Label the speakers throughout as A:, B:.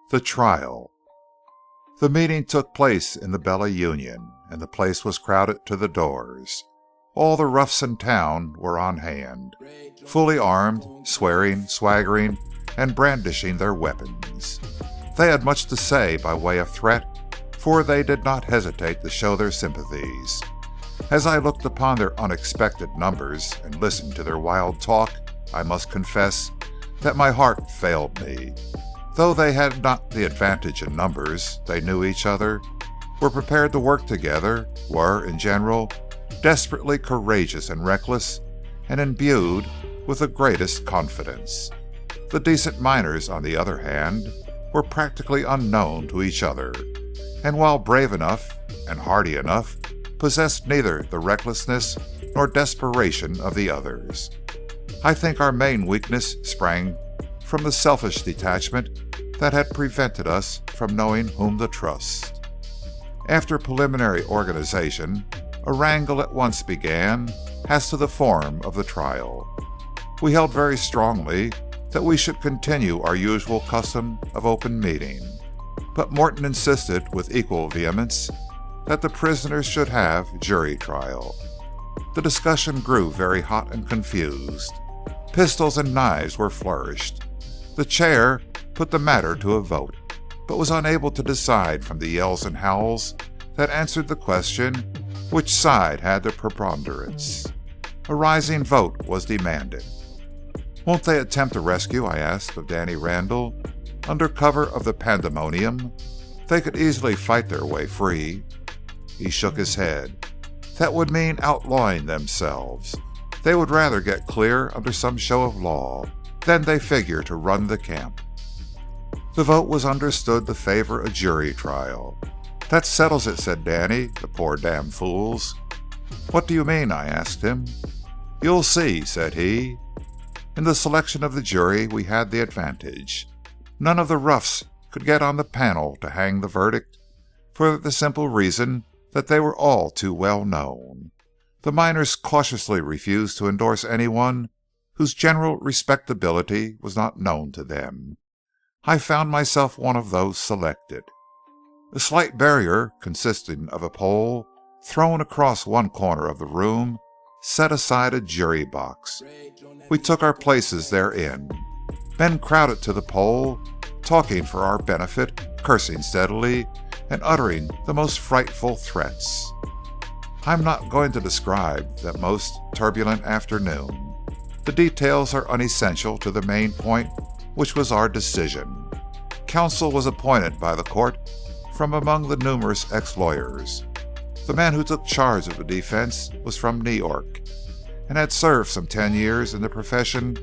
A: The trial. The meeting took place in the Bella Union, and the place was crowded to the doors. All the roughs in town were on hand, fully armed, swearing, swaggering, and brandishing their weapons. They had much to say by way of threat, for they did not hesitate to show their sympathies. As I looked upon their unexpected numbers and listened to their wild talk, I must confess that my heart failed me. Though they had not the advantage in numbers, they knew each other, were prepared to work together, were, in general, desperately courageous and reckless, and imbued with the greatest confidence. The decent miners, on the other hand, were practically unknown to each other, and while brave enough and hardy enough, possessed neither the recklessness nor desperation of the others. I think our main weakness sprang from the selfish detachment that had prevented us from knowing whom to trust. After preliminary organization, a wrangle at once began as to the form of the trial. We held very strongly that we should continue our usual custom of open meeting, but Morton insisted with equal vehemence that the prisoners should have jury trial. The discussion grew very hot and confused. Pistols and knives were flourished. The chair put the matter to a vote, but was unable to decide from the yells and howls that answered the question which side had the preponderance. A rising vote was demanded. "Won't they attempt a rescue?" I asked of Danny Randall. "Under cover of the pandemonium, they could easily fight their way free." He shook his head. "That would mean outlawing themselves. They would rather get clear under some show of law. Then they figure to run the camp." The vote was understood to favor a jury trial. "That settles it," said Danny. "The poor damn fools." "What do you mean?" I asked him. "You'll see," said he. In the selection of the jury we had the advantage. None of the roughs could get on the panel to hang the verdict, for the simple reason that they were all too well known. The miners cautiously refused to endorse anyone whose general respectability was not known to them. I found myself one of those selected. A slight barrier, consisting of a pole thrown across one corner of the room, set aside a jury box. We took our places therein. Men crowded to the pole, talking for our benefit, cursing steadily, and uttering the most frightful threats. I'm not going to describe that most turbulent afternoon. The details are unessential to the main point, which was our decision. Counsel was appointed by the court from among the numerous ex-lawyers. The man who took charge of the defense was from New York, and had served some 10 years in the profession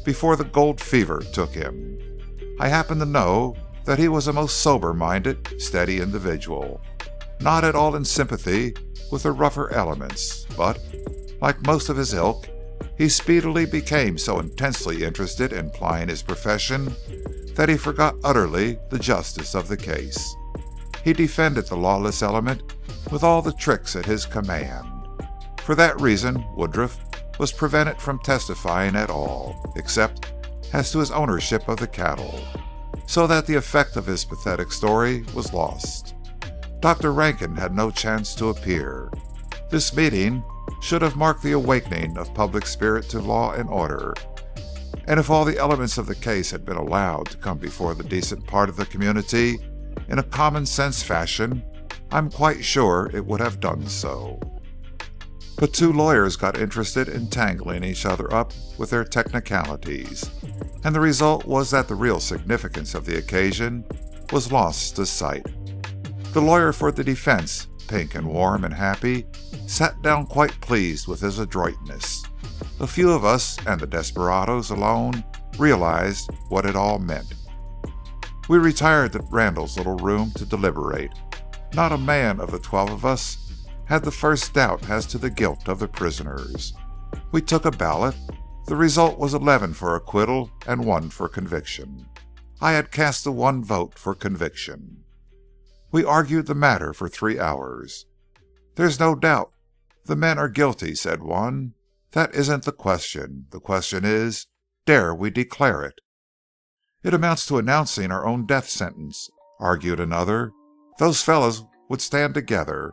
A: before the gold fever took him. I happen to know that he was a most sober-minded, steady individual, not at all in sympathy with the rougher elements, but, like most of his ilk, he speedily became so intensely interested in plying his profession that he forgot utterly the justice of the case. He defended the lawless element with all the tricks at his command. For that reason, Woodruff was prevented from testifying at all, except as to his ownership of the cattle, so that the effect of his pathetic story was lost. Dr. Rankin had no chance to appear. This meeting should have marked the awakening of public spirit to law and order, and if all the elements of the case had been allowed to come before the decent part of the community in a common-sense fashion, I'm quite sure it would have done so. But two lawyers got interested in tangling each other up with their technicalities, and the result was that the real significance of the occasion was lost to sight. The lawyer for the defense, pink and warm and happy, sat down quite pleased with his adroitness. A few of us, and the desperadoes alone, realized what it all meant. We retired to Randall's little room to deliberate. Not a man of the 12 of us had the first doubt as to the guilt of the prisoners. We took a ballot. The result was 11 for acquittal and 1 for conviction. I had cast the one vote for conviction. We argued the matter for 3 hours. "There's no doubt the men are guilty," said one. "That isn't the question. The question is, dare we declare it?" "It amounts to announcing our own death sentence," argued another. "Those fellows would stand together,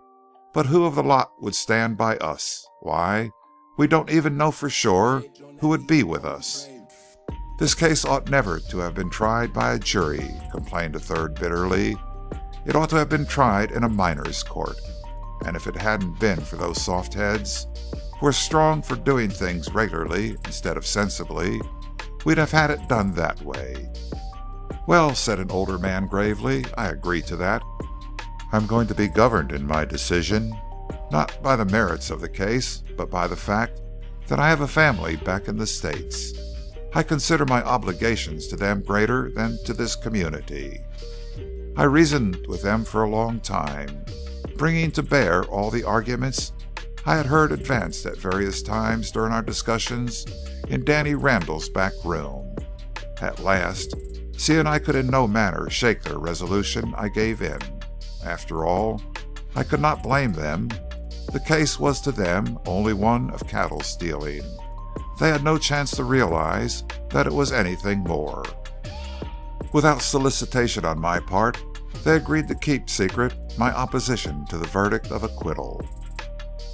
A: but who of the lot would stand by us? Why, we don't even know for sure who would be with us." "This case ought never to have been tried by a jury," complained a third bitterly. "It ought to have been tried in a miners' court. And if it hadn't been for those soft heads, who are strong for doing things regularly instead of sensibly, we'd have had it done that way." "Well," said an older man gravely, "I agree to that. I'm going to be governed in my decision, not by the merits of the case, but by the fact that I have a family back in the States. I consider my obligations to them greater than to this community. I reasoned with them for a long time, bringing to bear all the arguments I had heard advanced at various times during our discussions in Danny Randall's back room. At last, seeing I could in no manner shake their resolution, I gave in. After all, I could not blame them. The case was to them only one of cattle stealing. They had no chance to realize that it was anything more. Without solicitation on my part, they agreed to keep secret my opposition to the verdict of acquittal.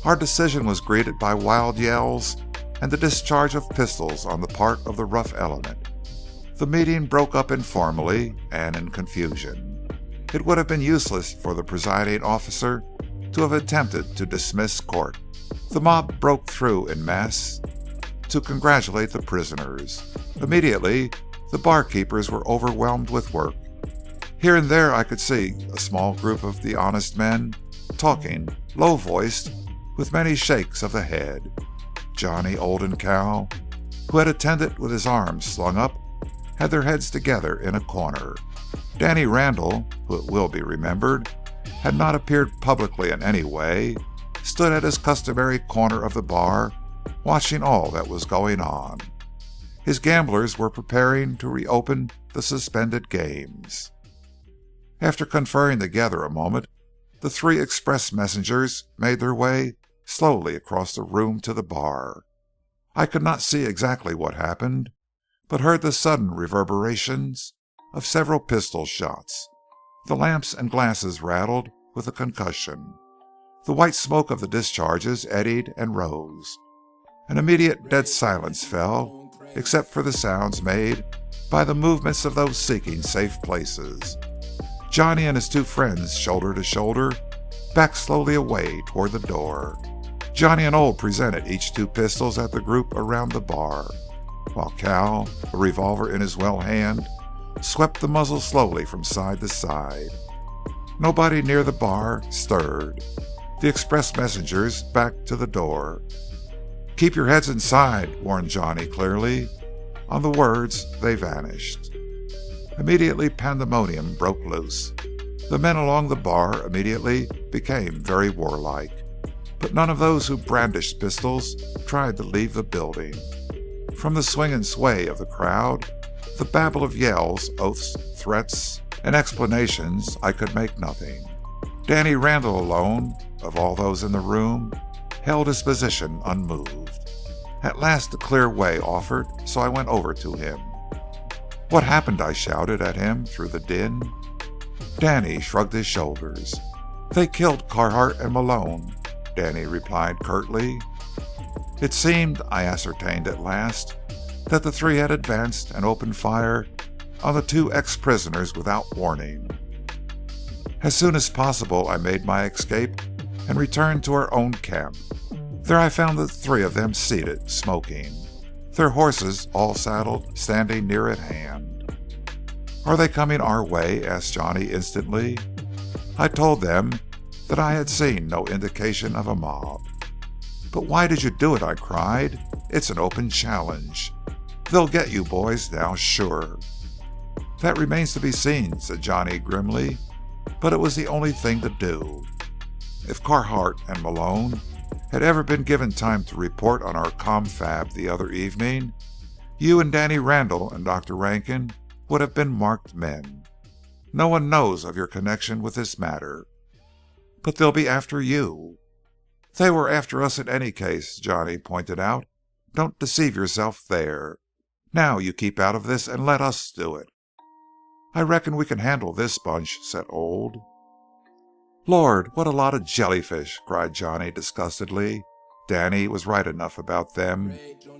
A: Our decision was greeted by wild yells and the discharge of pistols on the part of the rough element. The meeting broke up informally and in confusion. It would have been useless for the presiding officer to have attempted to dismiss court. The mob broke through en masse to congratulate the prisoners. Immediately, the barkeepers were overwhelmed with work. Here and there I could see a small group of the honest men talking, low-voiced, with many shakes of the head. Johnny, Old, and Cal, who had attended with his arms slung up, had their heads together in a corner. Danny Randall, who it will be remembered, had not appeared publicly in any way, stood at his customary corner of the bar, watching all that was going on. His gamblers were preparing to reopen the suspended games. After conferring together a moment, the three express messengers made their way slowly across the room to the bar. I could not see exactly what happened, but heard the sudden reverberations of several pistol shots. The lamps and glasses rattled with the concussion. The white smoke of the discharges eddied and rose. An immediate dead silence fell, except for the sounds made by the movements of those seeking safe places. Johnny and his two friends, shoulder to shoulder, backed slowly away toward the door. Johnny and Old presented each two pistols at the group around the bar, while Cal, a revolver in his well hand, swept the muzzle slowly from side to side. Nobody near the bar stirred. The express messengers backed to the door. "Keep your heads inside," warned Johnny clearly. On the words, they vanished. Immediately pandemonium broke loose. The men along the bar immediately became very warlike, but none of those who brandished pistols tried to leave the building. From the swing and sway of the crowd, the babble of yells, oaths, threats, and explanations, I could make nothing. Danny Randall alone, of all those in the room, held his position unmoved. At last a clear way offered, so I went over to him. "What happened?" I shouted at him through the din. Danny shrugged his shoulders. "They killed Carhart and Malone," Danny replied curtly. It seemed, I ascertained at last, that the three had advanced and opened fire on the two ex-prisoners without warning. As soon as possible I made my escape and returned to our own camp. There I found the three of them seated, smoking, their horses all saddled, standing near at hand. "Are they coming our way?" asked Johnny instantly. I told them that I had seen no indication of a mob. "But why did you do it?" I cried. "It's an open challenge. They'll get you boys now, sure." "That remains to be seen," said Johnny grimly, "but it was the only thing to do. If Carhart and Malone had ever been given time to report on our confab the other evening, you and Danny Randall and Dr. Rankin would have been marked men. No one knows of your connection with this matter. But they'll be after you." "They were after us in any case," Johnny pointed out. "Don't deceive yourself there. Now you keep out of this and let us do it." "I reckon we can handle this bunch," said Old. "Lord, what a lot of jellyfish!" cried Johnny disgustedly. "Danny was right enough about them.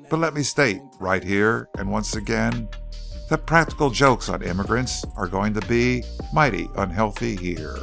A: But let me state right here and once again that practical jokes on immigrants are going to be mighty unhealthy here."